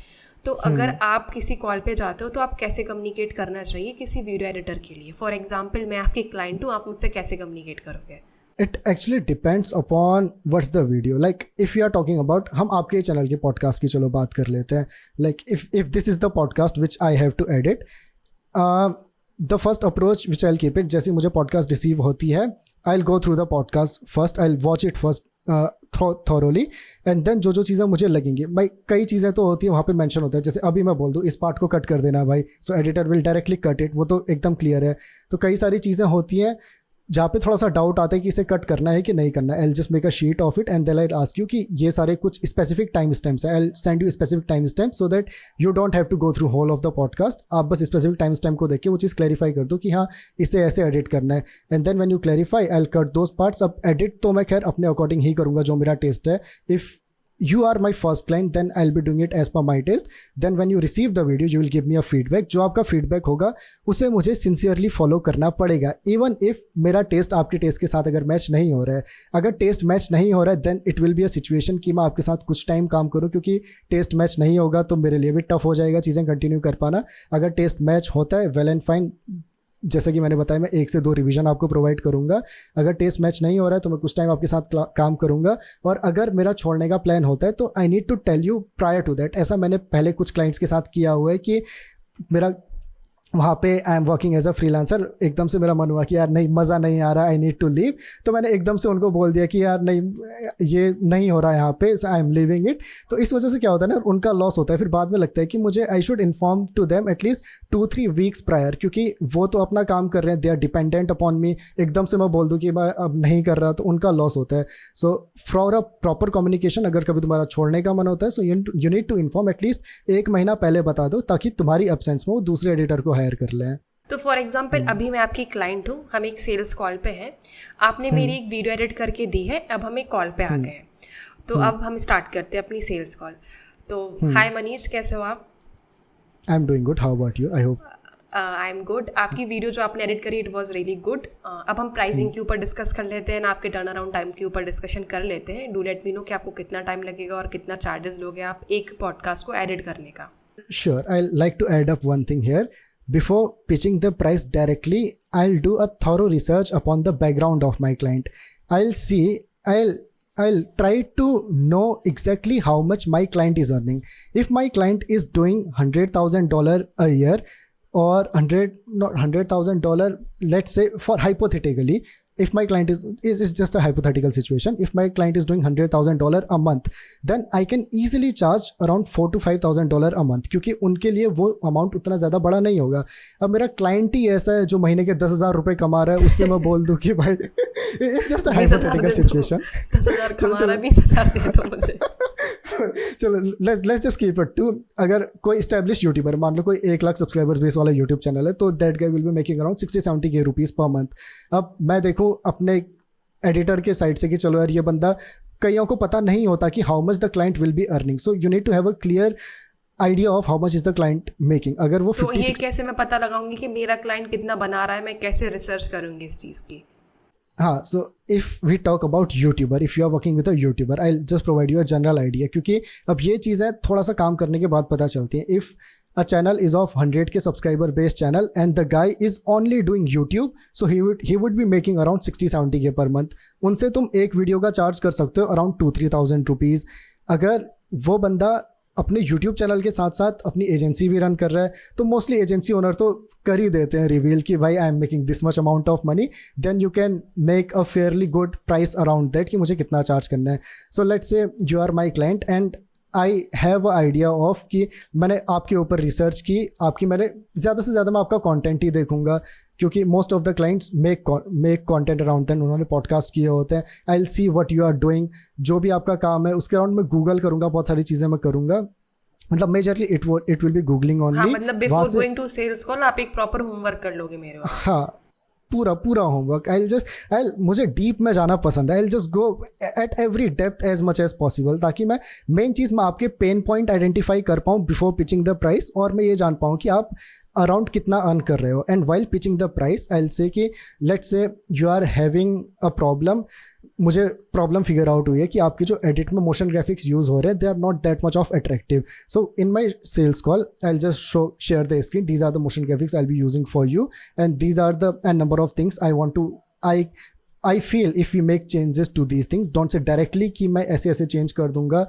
तो अगर आप किसी कॉल पे जाते हो तो आप कैसे कम्युनिकेट करना चाहिए किसी वीडियो एडिटर के लिए? फॉर एग्जांपल मैं आपकी क्लाइंट हूँ, आप मुझसे कैसे कम्युनिकेट करोगे? It actually depends upon what's the video. Like if you are talking about, हम आपके चैनल के पॉडकास्ट की चलो बात कर लेते हैं। Like if this is the podcast which I have to edit, the first approach which I will keep it, जैसे मुझे पॉडकास्ट रिसीव होती है I will go through the podcast first, I will watch it first thoroughly, and then जो जो चीज़ें मुझे लगेंगी, भाई कई चीज़ें तो होती हैं वहाँ पे मेंशन होता है, जैसे अभी मैं बोल दूँ इस पार्ट को कट कर देना भाई, so editor will directly cut it, वो तो एकदम क्लियर है। तो कई सारी चीज़ें होती हैं जहाँ पे थोड़ा सा डाउट आता है कि इसे कट करना है कि नहीं करना है। I just make a sheet of it and then I ask you कि ये सारे कुछ स्पेसिफिक टाइम स्टैम्प्स है, I send you specific time stamp so that you don't have to go through whole of the podcast. आप बस specific time stamp को देख के वो चीज़ क्लैरिफाई कर दो कि हाँ इसे ऐसे एडिट करना है, and then when you clarify I will cut those parts. अब एडिट तो मैं खैर अपने अकॉर्डिंग ही करूँगा, जो मेरा टेस्ट है। If you are my first client then I'll be doing it as per my taste. Then when you receive the video you will give me a feedback. जो आपका feedback होगा उसे मुझे sincerely follow करना पड़ेगा, even if मेरा test आपके test के साथ अगर मैच नहीं हो रहा है। अगर टेस्ट मैच नहीं हो रहा है then it will be a situation कि मैं आपके साथ कुछ टाइम काम करूँ, क्योंकि टेस्ट मैच नहीं होगा तो मेरे लिए भी टफ हो जाएगा चीज़ें कंटिन्यू कर पाना। अगर टेस्ट मैच होता है वेल एंड फाइन, जैसा कि मैंने बताया मैं 1 से 2 रिवीजन आपको प्रोवाइड करूंगा। अगर टेस्ट मैच नहीं हो रहा है तो मैं कुछ टाइम आपके साथ काम करूंगा, और अगर मेरा छोड़ने का प्लान होता है तो I need to tell you prior to that. ऐसा मैंने पहले कुछ क्लाइंट्स के साथ किया हुआ है कि मेरा वहाँ पे I am working as a freelancer, एकदम से मेरा मन हुआ कि यार नहीं मज़ा नहीं आ रहा, आई नीड टू लीव, तो मैंने एकदम से उनको बोल दिया कि यार नहीं ये नहीं हो रहा है यहाँ पे, आई एम लीविंग इट। तो इस वजह से क्या होता है ना, उनका लॉस होता है। फिर बाद में लगता है कि मुझे I should inform to them at least 2-3 weeks prior, क्योंकि वो तो अपना काम कर रहे हैं, they are dependent upon me. एकदम से मैं बोल दूँ कि मैं अब नहीं कर रहा तो उनका लॉस होता है। So for a proper communication, अगर कभी तुम्हारा छोड़ने का मन होता है so you need to inform at least 1 महीना पहले बता दो, ताकि तुम्हारी एब्सेंस में वो दूसरे एडिटर को हायर कर लें। तो फॉर एग्जाम्पल अभी मैं आपकी क्लाइंट हूँ, हम एक सेल्स कॉल पे हैं, आपने मेरी एक वीडियो एडिट करके दी है, अब हम एक कॉल पे आ गए हैं, तो अब हम स्टार्ट करते हैं अपनी सेल्स कॉल। तो हाय मनीष, कैसे हो आप? I am doing good, how about you? I hope I am good. आपकी वीडियो जो आपने एडिट करी इट वाज रियली गुड। अब हम प्राइसिंग के ऊपर डिस्कस कर लेते हैं, आपके टर्न अराउंड टाइम के ऊपर डिस्कशन कर लेते हैं। डू लेट मी नो कि आपको कितना टाइम लगेगा और कितना चार्जेस लोगे आप एक पॉडकास्ट को एडिट करने का। Sure, I'll like to add up one thing here. Before pitching the price directly, I'll do a thorough research upon the background of my client. I'll try to know exactly how much my client is earning. If my client is doing $100,000 a year or $100,000, let's say for hypothetically, if my client is just a hypothetical situation, if my client is doing $100,000 a month, then I can easily charge around $4,000 to $5,000 a month, क्योंकि उनके लिए वो amount उतना ज़्यादा बड़ा नहीं होगा। अब मेरा क्लाइंट ही ऐसा है जो महीने के 10,000 रुपये कमा रहा है, उससे मैं बोल दूँ कि भाई it's just a hypothetical situation. 10,000 कमा रहा है, 20,000 दे दो मुझे। चलो let's just keep it to, अगर कोई एस्टेब्लिश यूट्यूबर, मान लो कोई 1 लाख सब्सक्राइबर्स बेस वाला यूट्यूब चैनल है, तो that guy will be making around 60-70K rupees per month. अब मैं देखूँ अपने एडिटर के साइड से कि चलो यार ये बंदा, कईयों को पता नहीं होता कि how much the client will be earning, so you need to have a clear idea of how much is the client making. अगर वो तो ये कैसे मैं पता लगाऊंगी कि मेरा क्लाइंट कितना बना रहा है, मैं कैसे रिसर्च करूंगी इस चीज़ की? हाँ, so if we talk about YouTuber, if you are working with a YouTuber, I just provide you a general idea, क्योंकि अब ये चीज़ें थोड़ा सा काम करने के बाद पता चलती हैं। If a channel is of 100K subscriber based channel and the guy is only doing YouTube, so he would be making around 60-70K per month. उनसे तुम एक वीडियो का चार्ज कर सकते हो अराउंड 2-3,000 रुपीज़। अगर वो बंदा अपने YouTube चैनल के साथ साथ अपनी एजेंसी भी रन कर रहा है, तो मोस्टली एजेंसी ओनर तो कर ही देते हैं रिवील कि भाई I am making this much amount of money, then you can make a fairly good price around that कि मुझे कितना चार्ज करना है। So let's say you are my client and I have a idea of कि मैंने आपके ऊपर research की, मैंने ज़्यादा से ज़्यादा मैं आपका कंटेंट ही देखूंगा, क्योंकि most of the clients make content around that, उन्होंने पॉडकास्ट किए होते हैं। I will see what you are doing, जो भी आपका काम है उसके अराउंड मैं गूगल करूँगा, बहुत सारी चीज़ें मैं करूँगा, मतलब majorly it will be googling only. मतलब before going to sales call आप एक प्रॉपर होमवर्क कर लोगे मेरे वहाँ। हाँ, पूरा होमवर्क। मुझे डीप में जाना पसंद है। I just go at every depth as much as possible, ताकि मैं मेन चीज़ मैं आपके पेन पॉइंट आइडेंटिफाई कर पाऊँ बिफोर पिचिंग द प्राइस, और मैं ये जान पाऊँ कि आप अराउंड कितना अर्न कर रहे हो। And while pitching the price I will say कि let's say you are having a problem, मुझे प्रॉब्लम फिगर आउट हुई है कि आपके जो एडिट में मोशन ग्राफिक्स यूज़ हो रहे हैं they are not that much of attractive, so in my sales call I will just share the screen, these are the motion graphics I will be using for you and these are the n number of things I want to, I feel if you make changes to these things, don't say directly कि मैं ऐसे change कर दूंगा,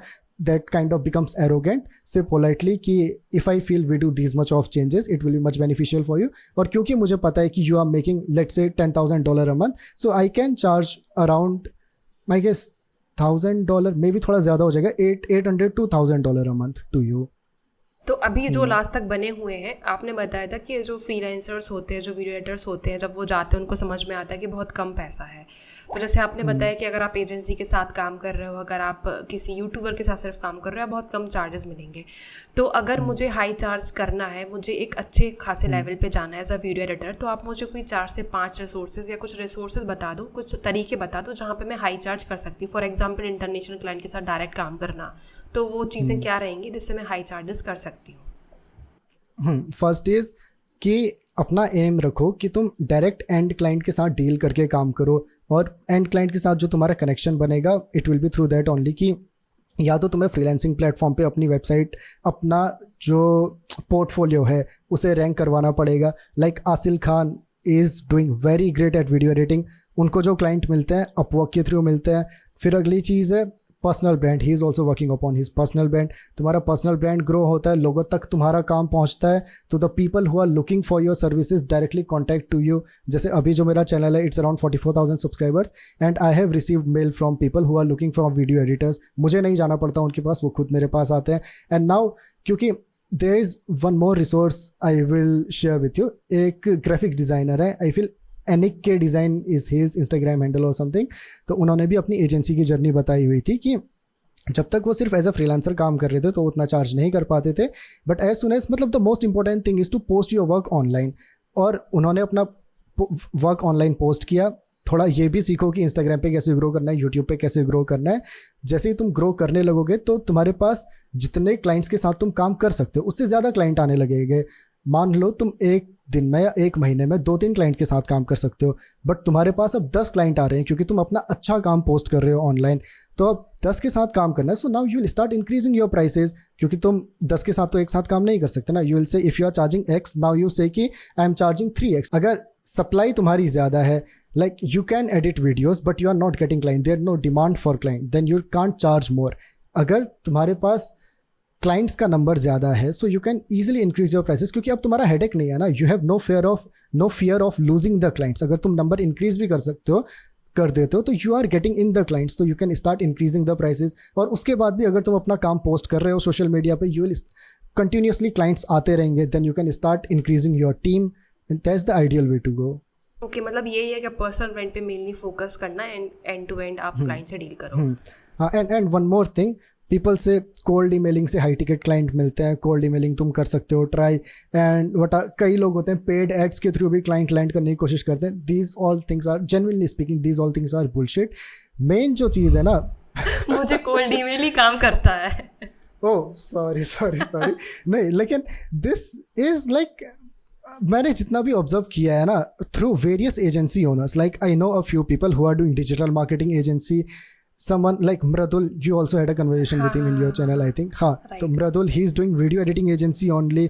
that kind of becomes arrogant. Say politely कि if I feel we do these much of changes it will be much beneficial for you, और क्योंकि मुझे पता है कि you are making let's say $10,000 a month, so I can charge around I guess $1,000, maybe थोड़ा ज़्यादा हो जाएगा, $800 to $1,000 a month to you. तो अभी जो लास्ट तक बने हुए हैं, आपने बताया था कि जो फ्रीलांसर्स होते हैं, जो वीडियो एडिटर्स होते हैं, जब वो जाते हैं उनको समझ में आता है कि बहुत कम पैसा है। तो जैसे आपने बताया कि अगर आप एजेंसी के साथ काम कर रहे हो, अगर आप किसी यूट्यूबर के साथ सिर्फ काम कर रहे हो, बहुत कम चार्जेस मिलेंगे। तो अगर मुझे हाई चार्ज करना है, मुझे एक अच्छे खासे लेवल पे जाना है एज अ वीडियो एडिटर, तो आप मुझे कोई 4 से 5 रिसोर्सेज या कुछ रिसोर्सेज बता दो, कुछ तरीके बता दो जहाँ पे मैं हाई चार्ज कर सकती हूँ। फॉर एग्जांपल इंटरनेशनल क्लाइंट के साथ डायरेक्ट काम करना, तो वो चीज़ें क्या रहेंगी जिससे मैं हाई चार्जेस कर सकती हूँ? फर्स्ट इज़ कि अपना एम रखो कि तुम डायरेक्ट एंड क्लाइंट के साथ डील करके काम करो, और एंड क्लाइंट के साथ जो तुम्हारा कनेक्शन बनेगा it will B through that only, कि या तो तुम्हें फ्रीलांसिंग प्लेटफॉर्म पे अपनी वेबसाइट, अपना जो पोर्टफोलियो है उसे रैंक करवाना पड़ेगा। लाइक आसिल Khan is doing very great at video editing, उनको जो क्लाइंट मिलते हैं अपवर्क के थ्रू मिलते हैं। फिर अगली चीज़ है personal brand, he is also working upon his personal brand. तुम्हारा पर्सनल ब्रांड ग्रो होता है, लोगों तक तुम्हारा काम पहुंचता है, तो the people who are looking for your services directly contact to you. जैसे अभी जो मेरा चैनल है it's around 44,000 subscribers and I have received mail from people who are looking for video editors. मुझे नहीं जाना पड़ता उनके पास, वो खुद मेरे पास आते हैं। एंड नाउ क्योंकि there is one more resource I will share with you, एक ग्राफिक डिज़ाइनर है, आई फील एनिक के design is his Instagram handle और समथिंग, तो उन्होंने भी अपनी एजेंसी की जर्नी बताई हुई थी कि जब तक वो सिर्फ एज अ फ्रीलांसर काम कर रहे थे तो उतना चार्ज नहीं कर पाते थे, बट एज सुन एज मतलब the most important thing is to post your work online, और उन्होंने अपना वर्क ऑनलाइन पोस्ट किया थोड़ा ये भी सीखो कि इंस्टाग्राम पे कैसे ग्रो करना है, यूट्यूब पे कैसे ग्रो करना है। जैसे ही तुम ग्रो करने लगोगे तो तुम्हारे पास जितने क्लाइंट्स के साथ तुम काम कर सकते हो उससे ज़्यादा क्लाइंट आने लगेंगे। मान लो तुम एक दिन में या एक महीने में 2-3 क्लाइंट के साथ काम कर सकते हो, बट तुम्हारे पास अब 10 क्लाइंट आ रहे हैं क्योंकि तुम अपना अच्छा काम पोस्ट कर रहे हो ऑनलाइन, तो अब 10 के साथ काम करना है। So now you will start increasing your prices, क्योंकि तुम 10 के साथ तो एक साथ काम नहीं कर सकते ना। You will say if you are charging X, now you say कि आई एम चार्जिंग 3x। अगर सप्लाई तुम्हारी ज़्यादा है, like you can edit videos but you are not getting client, there no demand for client, then you can't charge more. अगर तुम्हारे पास clients का number ज़्यादा है so you can easily increase your prices, क्योंकि अब तुम्हारा हेडेक नहीं है ना, you have no fear of losing the clients. अगर तुम नंबर इंक्रीज भी कर देते हो तो you are getting in the clients, तो you can start increasing the prices. और उसके बाद भी अगर तुम अपना काम पोस्ट कर रहे हो सोशल मीडिया पे, यू विल कंटिन्यूसली क्लाइंट्स आते रहेंगे, then you can start increasing your team and that's the ideal way to go. Okay, मतलब यही है कि पर्सनल ब्रांड पे मेनली फोकस करना एंड एंड टू एंड आप क्लाइंट से डील करो। हाँ, and one more thing, people से कोल्ड ईमेलिंग से हाई टिकट क्लाइंट मिलते हैं, कोल्ड ईमेलिंग तुम कर सकते हो ट्राई। एंड कई लोग होते हैं पेड एड्स के थ्रू भी क्लाइंट लैंड करने की कोशिश करते हैं। These all things are genuinely speaking, these all things are bullshit. Main जो चीज़ है ना मुझे कोल्ड ईमेल ही काम करता है। ओह सॉरी नहीं, लेकिन दिस इज लाइक, मैंने जितना भी ऑब्जर्व किया है ना through various agency owners, like I know a few people who are doing digital marketing agency, someone like Mradul, you also had a conversation with him in your channel, I think. So Mradul, he is doing video editing agency only,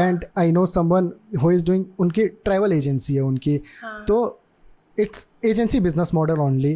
and I know someone who is doing, उनकी travel agency है उनकी, तो it's agency business model only।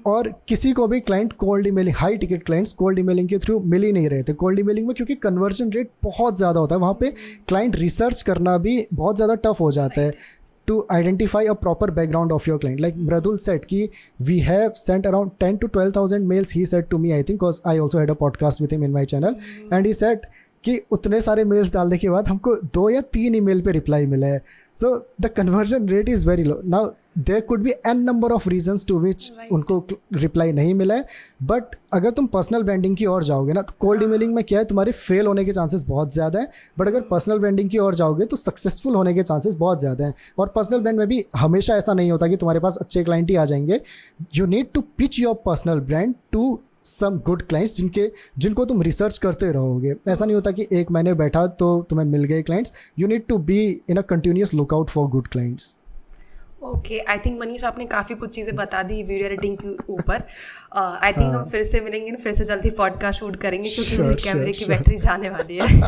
और किसी को भी client cold emailing, high ticket clients cold emailing के through मिल ही नहीं रहे थे। कोल्ड ईमेलिंग में क्योंकि कन्वर्जन रेट बहुत ज़्यादा होता है, वहाँ पे क्लाइंट रिसर्च करना भी बहुत ज़्यादा टफ हो जाता है to identify a proper background of your client. Like Mradul said कि we have sent around 10 to 12,000 mails, he said to me, I think, because I also had a podcast with him in my channel, and he said कि उतने सारे mails डालने के बाद हमको 2 या 3 email पे रिप्लाई मिला है। So the conversion rate is very low. Now there could be n number of reasons to which उनको रिप्लाई नहीं मिला है, बट अगर तुम पर्सनल ब्रांडिंग की ओर जाओगे ना तो कोल्ड ईमेलिंग में क्या है, तुम्हारे फेल होने के चांसेस बहुत ज़्यादा है, बट अगर पर्सनल ब्रांडिंग की ओर जाओगे तो सक्सेसफुल होने के चांसेस बहुत ज़्यादा हैं। और पर्सनल ब्रांड में भी हमेशा ऐसा नहीं होता कि तुम्हारे पास अच्छे क्लाइंट ही आ जाएंगे। You need to pitch your personal brand to some good clients जिनको तुम रिसर्च करते रहोगे। ऐसा नहीं होता कि एक महीने बैठा तो तुम्हें मिल गए clients. You need to be in a continuous lookout for good clients. Okay, I think Manish आपने काफ़ी कुछ चीज़ें बता दी वीडियो एडिटिंग के ऊपर। आई थिंक हम फिर से मिलेंगे, फिर से जल्दी पॉडकास्ट शूट करेंगे क्योंकि मेरे कैमरे की बैटरी जाने वाली है।